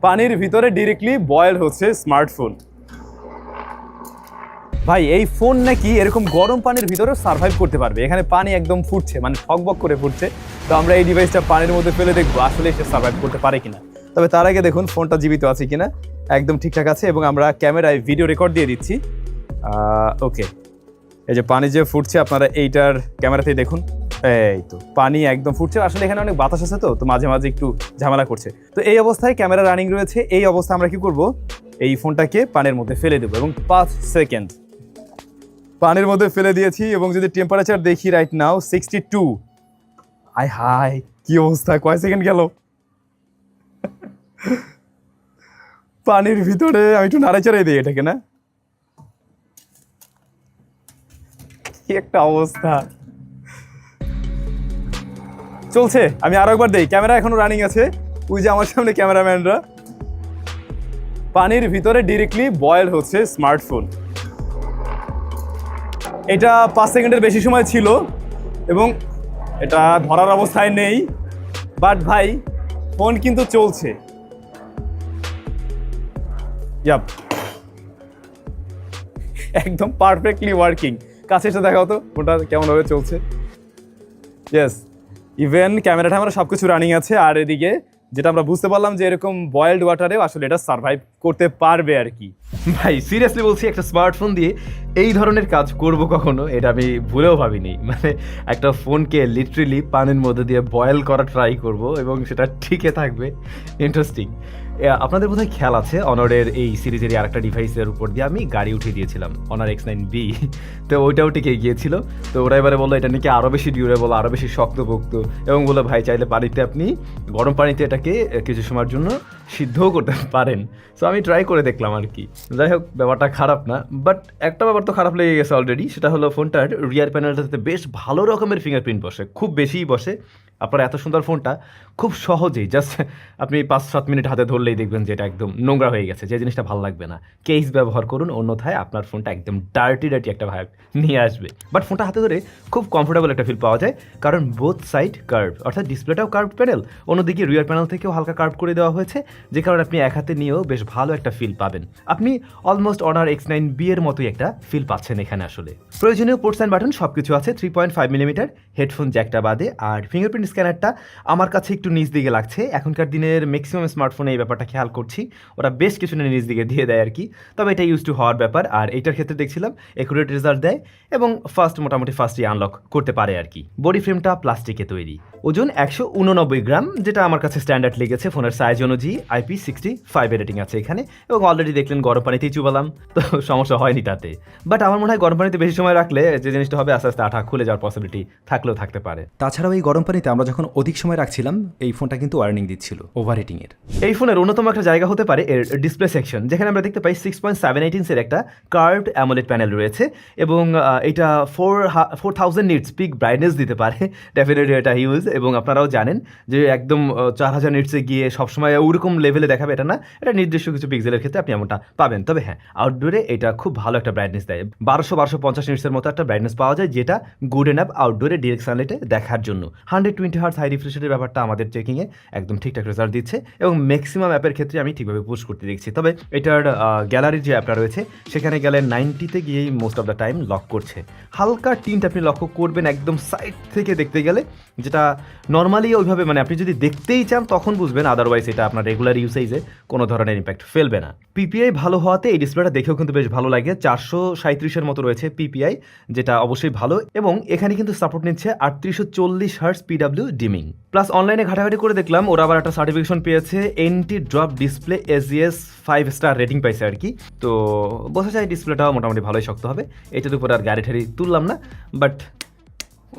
পানির ভিতরে directly boil হচ্ছে স্মার্টফোন। ভাই এই ফোন নাকি এরকম গরম পানির ভিতরেও সার্ভাইভ করতে পারবে। এখানে পানি একদম ফুটছে, মানে ঠকবক করে ফুটছে। তো আমরা এই ডিভাইসটা পানির মধ্যে ফেলে দেখবো আসলে সে সার্ভাইভ করতে পারে কিনা। তবে তার আগে দেখুন ফোনটা জীবিত আছে কিনা। একদম ঠিকঠাক আছে এবং আমরা ক্যামেরায় ভিডিও রেকর্ড দিয়ে দিচ্ছি। ওকে, এই যে পানি যে ফুটছে আপনারা এইটার ক্যামেরাতেই দেখুন। এই তো পানি একদম ফুটছে। আসলে এখানে অনেক বাতাস আছে, তো মাঝে মাঝে একটু ঝামেলা করছে। তো এই অবস্থায় ক্যামেরা রানিং রয়েছে। এই অবস্থায় আমরা কি করব, এই ফোনটাকে পানির মধ্যে ফেলে দেবো এবং 5 সেকেন্ড পানির মধ্যে ফেলে দিয়েছি। এবং যদি টেম্পারেচার দেখি রাইট নাও 62। আয় হাই, কি অবস্থা, কয় সেকেন্ড গেল পানির ভিতরে। আমি একটু নাড়াচাড়াই দিই এটাকে, না কি একটা অবস্থা চলছে। আমি আরো একবার দেই, ক্যামেরা এখনো রানিং আছে। ওই যে আমার সামনে ক্যামেরাম্যানরা। পানির ভিতরে ডিরেক্টলি বয়েল হচ্ছে স্মার্টফোন। এটা 5 সেকেন্ডের বেশি সময় ছিল এবং এটা ধরার অবস্থায় নেই। বাট ভাই ফোন কিন্তু চলছে। ইয়াপ, একদম পারফেক্টলি ওয়ার্কিং। কাছে এসে দেখাও তো ফোনটা কেমনভাবে চলছে। ইয়েস, ইভেন ক্যামেরা ট্যামেরা সব কিছু রানিং আছে। আর এদিকে যেটা আমরা বুঝতে পারলাম যে এরকম বয়েলড ওয়াটারেও আসলে এটা সার্ভাইভ করতে পারবে আর কি। ভাই সিরিয়াসলি বলছি, একটা স্মার্টফোন দিয়ে এই ধরনের কাজ করব কখনো এটা আমি ভুলেও ভাবিনি। মানে একটা ফোনকে লিটারেলি পানির মধ্যে দিয়ে বয়েল করা ট্রাই করব এবং সেটা ঠিকই থাকবে। ইন্টারেস্টিং। আপনাদের বোধহয় খেয়াল আছে, অনারের এই সিরিজেরই আরেকটা ডিভাইসের উপর দিয়ে আমি গাড়ি উঠিয়ে দিয়েছিলাম, অনার X9B। তো ওইটাও টিকে গিয়েছিল। তো ওরা এবারে বললো এটা নাকি আরও বেশি ডিউরেবল, আরও বেশি শক্তপোক্ত, এবং বললো ভাই চাইলে পানিতে আপনি গরম পানিতে এটাকে কিছু সময়ের জন্য সিদ্ধও করতে পারেন। সো আমি ট্রাই করে দেখলাম আর কি। যাই হোক, ব্যাপারটা খারাপ না, বাট একটা ব্যাপার তো খারাপ লেগে গেছে অলরেডি। সেটা হলো ফোনটার রিয়ার প্যানেলটাতে বেশ ভালো রকমের ফিঙ্গারপ্রিন্ট বসে, খুব বেশিই বসে। আপনার এত সুন্দর ফোনটা খুব সহজেই জাস্ট আপনি 5-7 মিনিট হাতে ধরলেই দেখবেন যে এটা একদম নোংরা হয়ে গেছে, যে জিনিসটা ভালো লাগবে না। কেস ব্যবহার করুন, অন্যথায় আপনার ফোনটা একদম ডার্টি একটা ভাইব নিয়ে আসবে। বাট ফোনটা হাতে ধরে খুব কমফোর্টেবল একটা ফিল পাওয়া যায়, কারণ বোথ সাইড কার্ভ, অর্থাৎ ডিসপ্লেটাও কার্ভ প্যানেল, অন্যদিকে রিয়ার প্যানেল থেকেও হালকা কার্ভ করে দেওয়া হয়েছে, যে কারণে আপনি এক হাতে নিয়েও বেশ ভালো একটা ফিল পাবেন। আপনি অলমোস্ট অনার X9B এর মতোই একটা ফিল পাচ্ছেন এখানে। আসলে প্রয়োজনীয় পোর্টস অ্যান্ড বাটন সব কিছু আছে, 3.5 মিলিমিটার হেডফোন জ্যাকটা বাদে। আর ফিঙ্গারপ্রিন্ট স্ক্যানারটা আমার কাছে একটু নিচ দিকে লাগছে। এখনকার দিনের ম্যাক্সিমাম স্মার্টফোনে এই ব্যাপারটা খেয়াল করছি, ওরা বেশ কিছু নিচ দিকে দিয়ে দেয় আর কি। তবে এটা ইউজ টু হওয়ার ব্যাপার। আর এইটার ক্ষেত্রে দেখছিলাম একুরেট রেজাল্ট দেয় এবং মোটামুটি ফার্স্টই আনলক করতে পারে আর কি। বডি ফ্রেমটা প্লাস্টিকে তৈরি, ওজন 189 গ্রাম, যেটা আমার কাছে স্ট্যান্ডার্ড লেগেছে ফোনের সাইজ অনুযায়ী। IP65 রেটিং আছে এখানে, এবং অলরেডি দেখলেন গরম পানিতেই চুবালাম, তো সমস্যা হয়নি তাতে। বাট আমার মনে হয় গরম পানিতে বেশি সময় রাখলে যে জিনিসটা হবে, আস্তে আস্তে আঠা খুলে যাওয়ার পসিবিলিটি থাকলেও থাকতে পারে। তাছাড়াও এই গরম পানিতে আমরা যখন অধিক সময় রাখছিলাম, এই ফোনটা কিন্তু ওয়ার্নিং দিচ্ছিল ওভারহিটিংয়ের। এই ফোনের অন্যতম একটা জায়গা হতে পারে এর ডিসপ্লে সেকশন, যেখানে আমরা দেখতে পাই 6.78 ইঞ্চের একটা কার্ভড অ্যামোলেড প্যানেল রয়েছে, এবং এটা 4000 নিটস পিক ব্রাইটনেস দিতে পারে। ডেফিনেটলি এটা হিউজ, এবং আপনারাও জানেন যে একদম 4000 নিটসে গিয়ে সবসময় ওরকম লেভেলে দেখাবে এটা না, এটা নির্দিষ্ট কিছু পিক্সেলের ক্ষেত্রে আপনি এমনটা পাবেন। তবে হ্যাঁ, আউটডোরে এটা খুব ভালো একটা ব্রাইটনেস দেয়, 1250 নিটসের মতো একটা ব্রাইটনেস পাওয়া যায়, যেটা গুড এনাফ আউটডোরে ডিরেক্ট সানলাইটে দেখার জন্য। 120 হার্টজ হাই রিফ্রেশের ব্যাপারটা আমাদের চেকিংয়ে একদম ঠিকঠাক রেজাল্ট দিচ্ছে, এবং ম্যাক্সিমাম অ্যাপের ক্ষেত্রে আমি ঠিকভাবে পুশ করতে দেখছি। তবে এটার গ্যালারির যে অ্যাপটা রয়েছে সেখানে গেলে 90-তে গিয়েই most of the time lock করছে। হালকা টিন্ট আপনি লক্ষ্য করবেন একদম সাইড থেকে দেখতে গেলে, যেটা নর্মালি ওইভাবে মানে আপনি যদি দেখতেই চান তখন বুঝবেন, আদারওয়াইজ এটা আপনার রেগুলার ইউসেজে কোনো ধরনের ইম্প্যাক্ট ফেলবে না। পিপিআই ভালো হওয়াতে এই ডিসপ্লেটা দেখেও কিন্তু বেশ ভালো লাগে। 437-এর মতো রয়েছে পিপিআই, যেটা অবশ্যই ভালো, এবং এখানে কিন্তু সাপোর্ট নিচ্ছে 3840 হার্টজ পিডাব্লিউ ডিমিং। প্লাস অনলাইনে ঘাটাঘাটি করে দেখলাম ওরা আবার একটা সার্টিফিকেশন পেয়েছে, anti drop display SGS 5 star rating পাইছে আর কি। তো বোঝা যায় ডিসপ্লেটাও মোটামুটি ভালোই শক্ত হবে। এটার উপর আর গাড়ি ঠাড়ি তুললাম না, বাট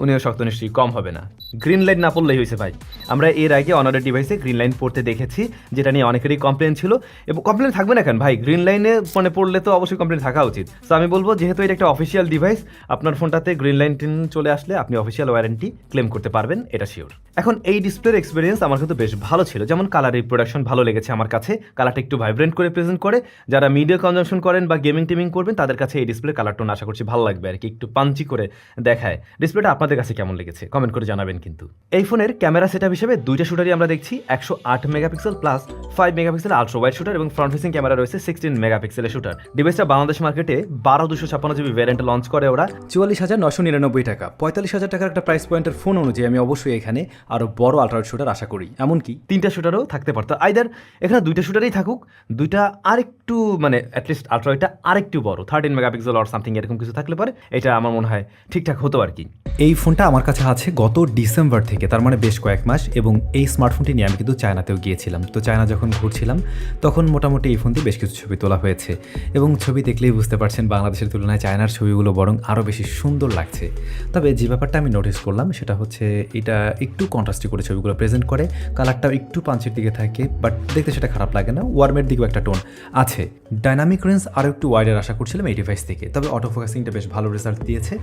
উনিও শক্ত নিশ্চয়ই কম হবে না। গ্রিন লাইট না পড়লেই হয়েছে ভাই। আমরা এর আগে অনারের ডিভাইসে গ্রিন লাইন পড়তে দেখেছি, যেটা নিয়ে অনেকেরই কমপ্লেন ছিল, এবং কমপ্লেন থাকবে না কেন ভাই, গ্রিন লাইনে মানে পড়লে তো অবশ্যই কমপ্লেন থাকা উচিত। তো আমি বলবো, যেহেতু এটা একটা অফিসিয়াল ডিভাইস, আপনার ফোনটাতে গ্রিন লাইন চলে আসলে আপনি অফিসিয়াল ওয়ারেন্টি ক্লেম করতে পারবেন, এটা শিওর। এখন এই ডিসপ্লের এক্সপিরিয়েন্স আমার কিন্তু বেশ ভালো ছিল। যেমন কালার রিপ্রোডাকশন ভালো লেগেছে আমার কাছে, কালারটা একটু ভাইব্রেন্ট করে প্রেজেন্ট করে। যারা মিডিয়া কনজাম্পশন করেন বা গেমিং টেমিং করবেন, তাদের কাছে এই ডিসপ্লের কালারটা আশা করছি ভালো লাগবে আর কি, একটু পাঞ্চি করে দেখায়। ডিসপ্লেটা আপনাদের কাছে কেমন লেগেছে কমেন্ট করে জানাবেন। কিন্তু। এই ফোনের ক্যামেরা সেটআপ হিসেবে দুইটা শুটারই আমরা দেখছি 108 megapixel plus 5 megapixel ultra wide shooter এবং ফ্রন্ট ফেসিং ক্যামেরা রয়েছে 16 মেগাপিক্সেলের শুটার। ডিভাইসটা বাংলাদেশ মার্কেটে 12256 জিবি ভ্যারিয়েন্টে লঞ্চ করে ওরা 44,999 টাকা। 45,000 টাকার একটা প্রাইস পয়েন্টের ফোন অনুযায়ী আমি অবশ্যই এখানে আরও বড় আলট্রাওয়াইড শুটার আশা করি, এমনকি 3টা শুটারও থাকতে পারতো। আইদার এখানে 2টা শুটারই থাকুক, 2টা আরেকটু মানে অ্যাটলিস্ট আলট্রাওয়াইডটা আরেকটু বড় 13 মেগাপিক্সেল অর সামথিং এরকম কিছু থাকলে পারে এটা আমার মনে হয় ঠিকঠাক হতো আর কি। এই ফোনটা আমার কাছে আছে গত ডিসেম্বর থেকে, তার মানে বেশ কয়েক মাস, এবং এই স্মার্টফোনটি নিয়ে আমি কিন্তু চায়নাতেও গিয়েছিলাম। তো চায়না যখন ঘুরছিলাম তখন মোটামুটি এই ফোন দিয়ে বেশ কিছু ছবি তোলা হয়েছে, এবং ছবি দেখলেই বুঝতে পারছেন বাংলাদেশের তুলনায় চায়নার ছবিগুলো বরং আরও বেশি সুন্দর লাগছে। তবে যে ব্যাপারটা আমি নোটিস করলাম সেটা হচ্ছে এটা একটু কন্ট্রাস্টি করে ছবিগুলো প্রেজেন্ট করে, কালারটাও একটু পাঞ্চের দিকে থাকে, বাট দেখতে সেটা খারাপ লাগে না, ওয়ার্মের দিকেও একটা টোন আছে। ডাইনামিক রেঞ্জ আরও একটু ওয়াইডার আশা করছিলাম এই ডিভাইস থেকে, তবে অটো ফোকাসিংটা বেশ ভালো রেজাল্ট দিয়েছে,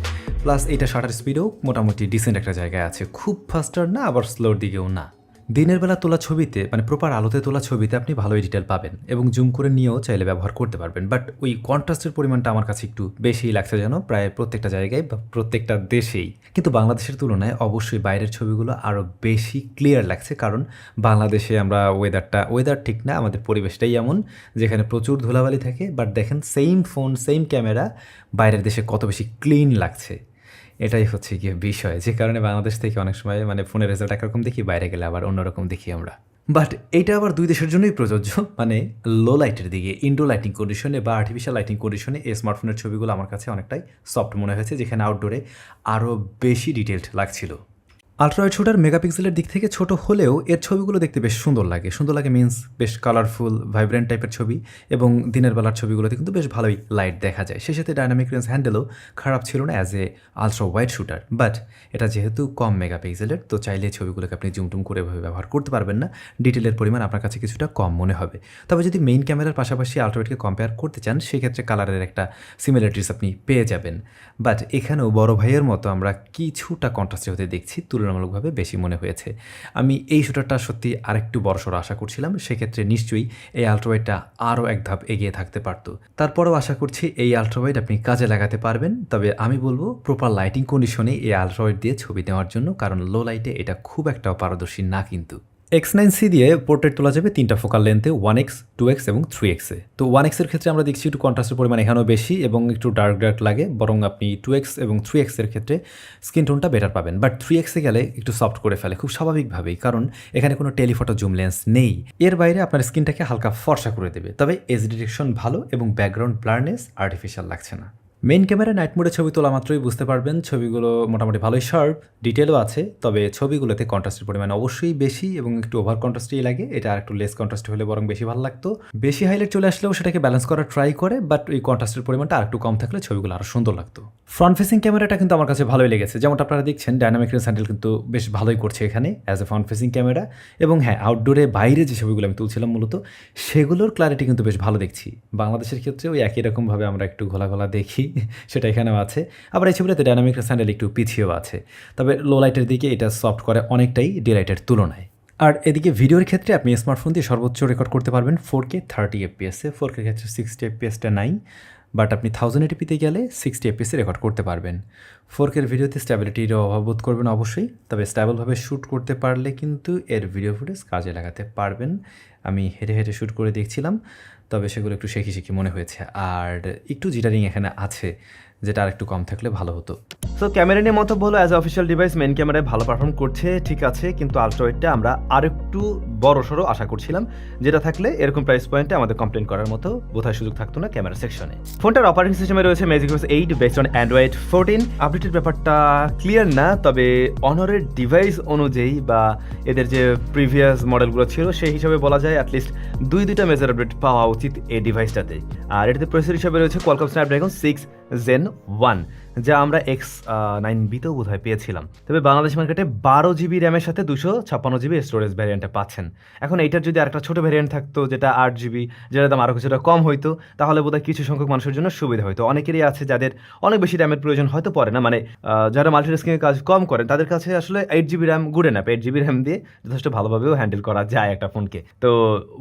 প্লাস এটা শাটার স্পিডও মোটামুটি ডিসেন্ট একটা জায়গায় আছে, খুব ফাস্টার না আবার স্লোর দিকেও না। দিনের বেলা তোলা ছবিতে মানে প্রপার আলোতে তোলা ছবিতে আপনি ভালোই ডিটেল পাবেন এবং জুম করে নিয়েও চাইলে ব্যবহার করতে পারবেন, বাট ওই কন্ট্রাস্টের পরিমাণটা আমার কাছে একটু বেশিই লাগছে যেন প্রায় প্রত্যেকটা জায়গায় বা প্রত্যেকটা দেশেই। কিন্তু বাংলাদেশের তুলনায় অবশ্যই বাইরের ছবিগুলো আরও বেশি ক্লিয়ার লাগছে, কারণ বাংলাদেশে আমরা ওয়েদার ঠিক না, আমাদের পরিবেশটাই এমন যেখানে প্রচুর ধুলাবালি থাকে, বাট দেখেন সেম ফোন সেম ক্যামেরা বাইরের দেশে কত বেশি ক্লিন লাগছে। এটাই হচ্ছে গিয়ে বিষয়, যে কারণে বাংলাদেশ থেকে অনেক সময় মানে ফোনের রেজাল্ট একরকম দেখি, বাইরে গেলে আবার অন্যরকম দেখি আমরা। বাট এইটা আবার দুই দেশের জন্যই প্রযোজ্য, মানে লো লাইটের দিকে ইনডোর লাইটিং কন্ডিশনে বা আর্টিফিশিয়াল লাইটিং কন্ডিশনে এই স্মার্টফোনের ছবিগুলো আমার কাছে অনেকটাই সফট মনে হয়েছে, যেখানে আউটডোরে আরও বেশি ডিটেলড লাগছিল। আলট্রাওয়াইড শুটার মেগাপিক্সেলের দিক থেকে ছোট হলেও এর ছবিগুলো দেখতে বেশ সুন্দর লাগে মিন্স বেশ কালারফুল ভাইব্রেন্ট টাইপের ছবি, এবং দিনের বেলার ছবিগুলোতে কিন্তু বেশ ভালোই লাইট দেখা যায়। সেই সাথে ডাইনামিক রেঞ্জ হ্যান্ডেলও খারাপ ছিল না as a ultra wide shooter, but এটা যেহেতু কম মেগাপিক্সেলের তো চাইলে ছবিগুলোকে আপনি জুমটুম করে ব্যবহার করতে পারবেন না, ডিটেলের পরিমাণ আপনার কাছে কিছুটা কম মনে হবে। তবে যদি মেইন ক্যামেরার পাশাপাশি আলট্রাওয়াইডকে কম্পেয়ার করতে চান সেক্ষেত্রে কালারের একটা সিমিলারিটিস আপনি পেয়ে যাবেন, বাট এখানেও বড় ভাইয়ের মতো আমরা কিছুটা কন্ট্রাস্টে হতে দেখছি, তুলনামূলকভাবে বেশি মনে হয়েছে। আমি এই শুটারটা সত্যি আরেকটু বড়সড় আশা করছিলাম, সেক্ষেত্রে নিশ্চয়ই এই আলট্রাওয়াইডটা আরও এক ধাপ এগিয়ে থাকতে পারতো। তারপরেও আশা করছি এই আলট্রাওয়াইড আপনি কাজে লাগাতে পারবেন, তবে আমি বলবো প্রপার লাইটিং কন্ডিশনে এই আলট্রাওয়াইড দিয়ে ছবি নেওয়ার জন্য, কারণ লো লাইটে এটা খুব একটা পারদর্শী না কিন্তু। X9C দিয়ে পোর্ট্রেট তোলা যাবে 3টা ফোকাল লেন্থে 1x, 2x এবং 3x-এ। তো 1x-এর ক্ষেত্রে আমরা দেখছি একটু কন্ট্রাস্টের পরিমাণ এখানেও বেশি এবং একটু ডার্ক লাগে, বরং আপনি 2x এবং 3x-এর ক্ষেত্রে স্কিন টোনটা বেটার পাবেন, বাট 3x-এ গেলে একটু সফট করে ফেলে খুব স্বাভাবিকভাবেই, কারণ এখানে কোনো টেলিফটো জুম লেন্স নেই। এর বাইরে আপনার স্কিনটাকে হালকা ফর্সা করে দেবে, তবে এজ ডিটেকশন ভালো এবং ব্যাকগ্রাউন্ড ব্লারনেস আর্টিফিশিয়াল লাগছে না। মেইন ক্যামেরা নাইট মোডে ছবি তোলা মাত্রই বুঝতে পারবেন ছবিগুলো মোটামুটি ভালোই শার্প, ডিটেলও আছে, তবে ছবিগুলোতে কন্ট্রাস্টের পরিমাণ অবশ্যই বেশি এবং একটু ওভার কন্ট্রাস্টই লাগে, এটা আর একটু লেস কন্ট্রাস্ট হলে বরং বেশি ভালো লাগতো। বেশি হাইলাইট চলে আসলেও সেটাকে ব্যালেন্স করার ট্রাই করে, বাট ওই কন্ট্রাস্টের পরিমাণটা আর একটু কম থাকলে ছবিগুলো আরও সুন্দর লাগতো। ফ্রন্ট ফেসিং ক্যামেরাটা কিন্তু আমার কাছে ভালোই লেগেছে, যেমনটা আপনারা দেখছেন ডাইনামিক রেঞ্জ হ্যান্ডেল কিন্তু বেশ ভালোই করছে এখানে as a front facing camera, এবং হ্যাঁ আউটডোরে বাইরে যে ছবিগুলো আমি তুলছিলাম মূলত সেগুলোর ক্লারিটি কিন্তু বেশ ভালো দেখছি। বাংলাদেশের ক্ষেত্রে ওই একই রকমভাবে আমরা একটু ঘোলা দেখি, সেটা এখানেও আছে। আবার এই ছবিটাতে ডাইনামিক রেঞ্জ হ্যান্ডেল একটু পিছিয়েও আছে, তবে লো লাইটের দিকে এটা সফট করে অনেকটাই ডে লাইটের তুলনায়। আর এদিকে ভিডিওর ক্ষেত্রে আপনি স্মার্টফোন দিয়ে সর্বোচ্চ রেকর্ড করতে পারবেন 4K 30 FPS-এ, 4K ক্ষেত্রে 60 FPS-টা নাই, বাট আপনি 1080p-তে গেলে 60 FPS-এ রেকর্ড করতে পারবেন। 4K ভিডিওতে স্ট্যাবিলিটিরও অভাব বোধ করবেন অবশ্যই, তবে স্ট্যাবলভাবে শ্যুট করতে পারলে কিন্তু এর ভিডিও ফুটেজ কাজে লাগাতে পারবেন। আমি হেঁটে শ্যুট করে দেখছিলাম, তবে সেগুলো একটু শেখি মনে হয়েছে, আর একটু জিটারিং এখানে আছে, যেটা আর একটু কম থাকলে ভালো হতো। সো ক্যামেরা নিয়ে মন্তব্য হলো, as a official device main ক্যামেরায় ভালো পারফর্ম করছে, ঠিক আছে, কিন্তু আলট্রাওয়াইডটা আমরা আরেকটু বড়সড় আশা করছিলাম, যেটা থাকলে এরকম প্রাইস পয়েন্টে আমাদের কমপ্লেন করার মতো বোধহয় সুযোগ থাকতো না ক্যামেরা সেকশনে। ফোনটার অপারেটিং সিস্টেমে রয়েছে magic OS 8 based on Android 14। আপডেটের ব্যাপারটা ক্লিয়ার না, তবে অনরের ডিভাইস অনুযায়ী বা এদের যে প্রিভিয়াস মডেলগুলো ছিল সেই হিসাবে বলা যায় অ্যাটলিস্ট দুইটা মেজর আপডেট পাওয়া উচিত এই ডিভাইসটাতে। আর এটাতে প্রসেসর হিসাবে রয়েছে কোয়ালকম স্ন্যাপড্রাগন 6 Gen 1, যা আমরা X9B-তেও বোধহয় পেয়েছিলাম। তবে বাংলাদেশ মার্কেটে 12 জিবি র্যামের সাথে 256 জিবি স্টোরেজ ভ্যারিয়েন্টে পাচ্ছেন। এখন এইটার যদি আরেকটা ছোটো ভ্যারিয়েন্ট থাকতো যেটা 8 জিবি, যেটার দাম আরও কিছুটা কম হইতো, তাহলে বোধহয় কিছু সংখ্যক মানুষের জন্য সুবিধা হতো। অনেকেরই আছে যাদের অনেক বেশি র্যামের প্রয়োজন হয়তো পড়ে না, মানে যারা মাল্টিটাস্কিংয়ের কাজ কম করেন তাদের কাছে আসলে 8 GB RAM good enough. 8 GB RAM দিয়ে যথেষ্ট ভালোভাবেও হ্যান্ডেল করা যায় একটা ফোনকে। তো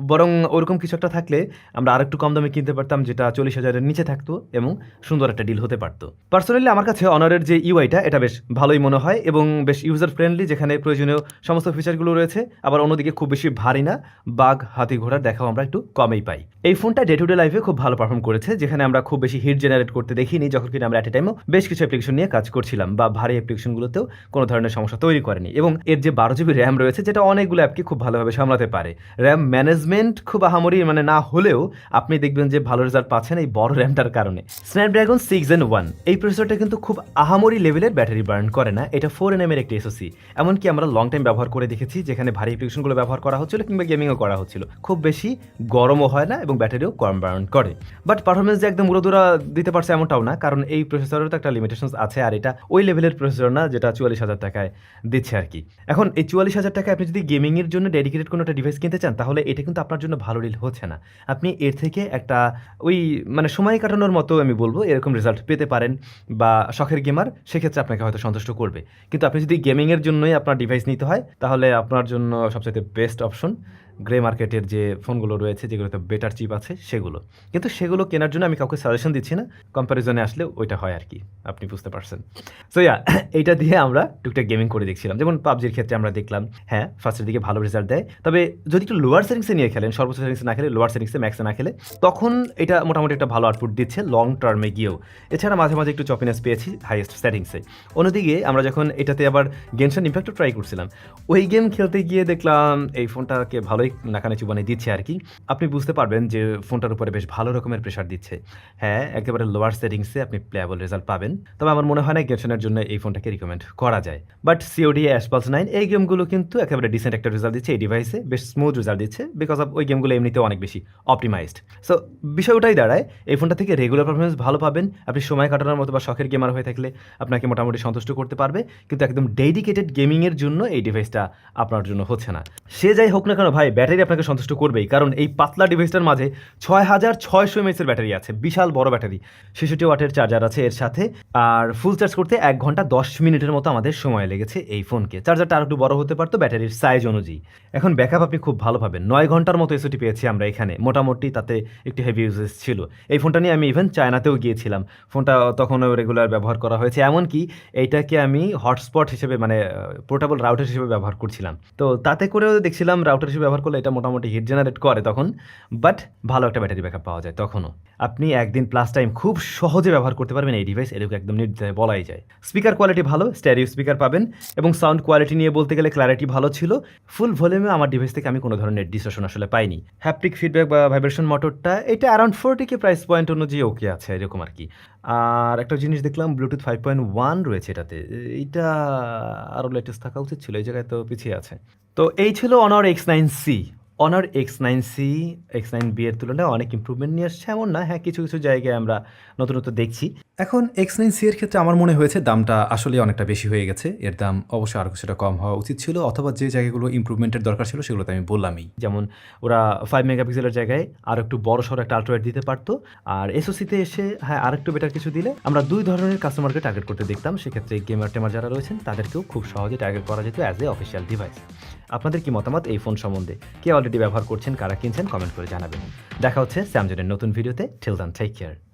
বরং ওরকম কিছু একটা থাকলে আমরা আরেকটু কম দামে কিনতে পারতাম, যেটা 40,000-এর নিচে থাকতো এবং সুন্দর একটা একটা ডিল হতে পারতো। পার্সোনালি আমার কাছে অনারের যে ইউআইটা এটা বেশ ভালোই মনে হয় এবং বেশ ইউজার ফ্রেন্ডলি, যেখানে প্রয়োজনীয় সমস্ত ফিচারগুলো রয়েছে, আবার অন্যদিকে খুব বেশি ভারী না, বাগ হাতি ঘোড়ার দেখাও আমরা একটু কমেই পাই। এই ফোনটা ডে টু ডে লাইফে খুব ভালো পারফর্ম করেছে, যেখানে আমরা খুব বেশি হিট জেনারেট করতে দেখিনি, যখন কিনা আমরা অ্যাট এ টাইমও বেশ কিছু অ্যাপ্লিকেশন নিয়ে কাজ করছিলাম, বা ভারী অ্যাপ্লিকেশনগুলোতেও কোনো ধরনের সমস্যা তৈরি করেনি। এবং এর যে 12 জিবি র্যাম রয়েছে, যেটা অনেকগুলো অ্যাপকে খুব ভালোভাবে সামলাতে পারে। র্যাম ম্যানেজমেন্ট খুব আহামরি মানে না হলেও আপনি দেখবেন যে ভালো রেজাল্ট পাচ্ছেন এই বড় র্যামটার কারণে। স্ন্যাপড্রাগন 6 Gen 1 এই প্রসেসরটা কিন্তু খুব আহামরি লেভেলের ব্যাটারি বার্ন করে না, এটা 4nm এর একটি এসওসি। এমনকি আমরা লং টাইম ব্যবহার করে দেখেছি, যেখানে ভারী অ্যাপ্লিকেশনগুলো ব্যবহার করা হচ্ছিল কিংবা গেমিংও করা হচ্ছিল, খুব বেশি গরমও হয় না এবং ব্যাটারিও কম বার্ন করে। বাট পারফরমেন্স যে একদম উড়োদুরা দিতে পারছে এমনটাও না, কারণ এই প্রসেসরের তো একটা লিমিটেশনস আছে, আর এটা ওই লেভেলের প্রসেসর না যেটা 44,000 টাকায় দিচ্ছে আর কি। এখন এই 44,000 টাকায় আপনি যদি গেমিংয়ের জন্য ডেডিকেটেড কোনো একটা ডিভাইস কিনতে চান, তাহলে এটা কিন্তু আপনার জন্য ভালো ডিল হচ্ছে না। আপনি এর থেকে একটা ওই মানে সময় কাটানোর মতো আমি বলবো এরকম রেজাল্ট পেতে পারেন, বা শখের গেমার সেক্ষেত্রে আপনাকে হয়তো সন্তুষ্ট করবে। কিন্তু আপনি যদি গেমিংয়ের জন্যই আপনার ডিভাইস নিতে হয়, তাহলে আপনার জন্য সবচেয়ে বেস্ট অপশন গ্রে মার্কেটের যে ফোনগুলো রয়েছে, যেগুলোতে বেটার চিপ আছে সেগুলো। কিন্তু সেগুলো কেনার জন্য আমি কাউকে সাজেশন দিচ্ছি না, কম্প্যারিজনে আসলে ওইটা হয় আর কি, আপনি বুঝতে পারছেন। সো এইটা দিয়ে আমরা টুকটাক গেমিং করে দেখছিলাম, যেমন পাবজির ক্ষেত্রে আমরা দেখলাম হ্যাঁ ফার্স্টের দিকে ভালো রেজাল্ট দেয়, তবে যদি একটু লোয়ার সেটিংসে নিয়ে খেলেন, সর্বোচ্চ সেটিংসে না খেলে লোয়ার সেটিংসে ম্যাক্সে না খেলে, তখন এটা মোটামুটি একটা ভালো আউটপুট দিচ্ছে লং টার্মে গিয়েও। এছাড়া মাঝে মাঝে একটু চপিনেস পেয়েছি হাইয়েস্ট সেটিংসে। অন্যদিকে আমরা যখন এটাতে আবার গেনশন ইম্প্যাক্টও ট্রাই করছিলাম, ওই গেম খেলতে গিয়ে দেখলাম এই ফোনটাকে ভালোই নাকানে চুবানি দিচ্ছে আর কি। আপনি বুঝতে পারবেন যে ফোনটার উপরে বেশ ভালো রকমের প্রেশার দিচ্ছে। হ্যাঁ একেবারে লোয়ার সেটিংসে আপনি প্লেয়াবল রেজাল্ট পাবেন, তবে আমার মনে হয় না গেনশনের জন্য এই ফোনটাকে রিকমেন্ড করা যায়। বাট সিওডি অ্যাশপালস 9 এই গেমগুলো কিন্তু একেবারে ডিসেন্ট একটা রেজাল্ট দিচ্ছে এই ডিভাইসে, বেশ স্মুথ রেজাল্ট দিচ্ছে, বিকজ অফ ওই গেমগুলো এমনিতে অনেক বেশি অপটিমাইজড। সো বিষয় ওটাই দাঁড়ায়, এই ফোনটা থেকে রেগুলার পারফরমেন্স ভালো পাবেন, আপনি সময় কাটানোর মতো বা শখের গেমার হয়ে থাকলে আপনাকে মোটামুটি সন্তুষ্ট করতে পারবে, কিন্তু একদম ডেডিকেটেড গেমিংয়ের জন্য এই ডিভাইসটা আপনার জন্য হচ্ছে না। সে যাই হোক না কেন ভাই, ব্যাটারি আপনাকে সন্তুষ্ট করবেই, কারণ এই পাতলা ডিভাইসটার মাঝে 6600 mAh এর ব্যাটারি আছে, বিশাল বড় ব্যাটারি, 66 ওয়াটের চার্জার আছে এর সাথে, আর ফুল চার্জ করতে 1 ঘন্টা 10 মিনিটের মতো আমাদের সময় লেগেছে এই ফোনকে। চার্জারটা আর একটু বড় হতে পারতো ব্যাটারির সাইজ অনুযায়ী। এখন ব্যাকআপ আপনি খুব ভালো পাবেন, 9 ঘন্টার মতো এসওটি পেয়েছি আমরা এখানে, মোটামুটি তাতে একটু হেভি ইউজেস ছিল। এই ফোনটা নিয়ে আমি ইভেন চায়নাতেও গিয়েছিলাম, ফোনটা তখনও রেগুলার ব্যবহার করা হয়েছে, এমনকি এইটাকে আমি হটস্পট হিসেবে মানে পোর্টেবল রাউটার হিসেবে ব্যবহার করছিলাম। তো তাতে করেও দেখছিলাম রাউটার হিসেবে ব্যবহার করলে এটা মোটামুটি হিট জেনারেট করে তখন, বাট ভালো একটা ব্যাটারি ব্যাকআপ পাওয়া যায় তখনও। আপনি একদিন প্লাস টাইম খুব সহজে ব্যবহার করতে পারবেন এই ডিভাইস, এরকম একদম নির্দ্বিধায় বলাই যায়। স্পিকার কোয়ালিটি ভালো, স্টেরিও স্পিকার পাবেন, এবং সাউন্ড কোয়ালিটি নিয়ে বলতে গেলে ক্ল্যারিটি ভালো ছিল। ফুল ভলিউমে আমার ডিভাইস থেকে আমি কোনো ধরনের ডিসটরশন আসলে পাইনি। হ্যাপটিক ফিডব্যাক বা ভাইব্রেশন মোটরটা এটা অ্যারাউন্ড 40K প্রাইস পয়েন্ট অনুযায়ী ওকে আছে এরকম আর কি। আর একটা জিনিস দেখলাম ব্লুটুথ 5.1 রয়েছে এটাতে, এইটা আরও লেটেস্ট থাকা উচিত ছিল, এই জায়গায় তো পিছিয়ে আছে। তো এই ছিল honour X9C। Honour X9C X9B এর তুলনায় অনেক ইমপ্রুভমেন্ট নিয়ে আসছে এমন না, হ্যাঁ কিছু কিছু জায়গায় আমরা নতুনত্ব দেখছি। এখন X9C এর ক্ষেত্রে আমার মনে হয়েছে দামটা আসলে অনেকটা বেশি হয়ে গেছে, এর দাম অবশ্যই আরও কিছুটা কম হওয়া উচিত ছিল, অথবা যে জায়গাগুলো ইমপ্রুভমেন্টের দরকার ছিল সেগুলো তো আমি বললামই। যেমন ওরা 5 মেগাপিক্সেলের জায়গায় আর একটু বড় সড়ো একটা আল্ট্রাওয়াইড দিতে পারতো, আর এসওসিতে এসে হ্যাঁ আর একটু বেটার কিছু দিলে আমরা দুই ধরনের কাস্টমারকে টার্গেট করতে দেখতাম। সেক্ষেত্রে গেমার টেমার যারা রয়েছেন তাদেরকেও খুব সহজে টার্গেট করা যেত অ্যাজ এ অফিসিয়াল ডিভাইস। আপনাদের কি মতামত এই ফোন সম্বন্ধে? কে অলরেডি ব্যবহার করছেন, কারা কিনছেন, কমেন্ট করে জানাবেন। দেখা হচ্ছে স্যামসাংয়ের নতুন ভিডিওতে। Till then take care.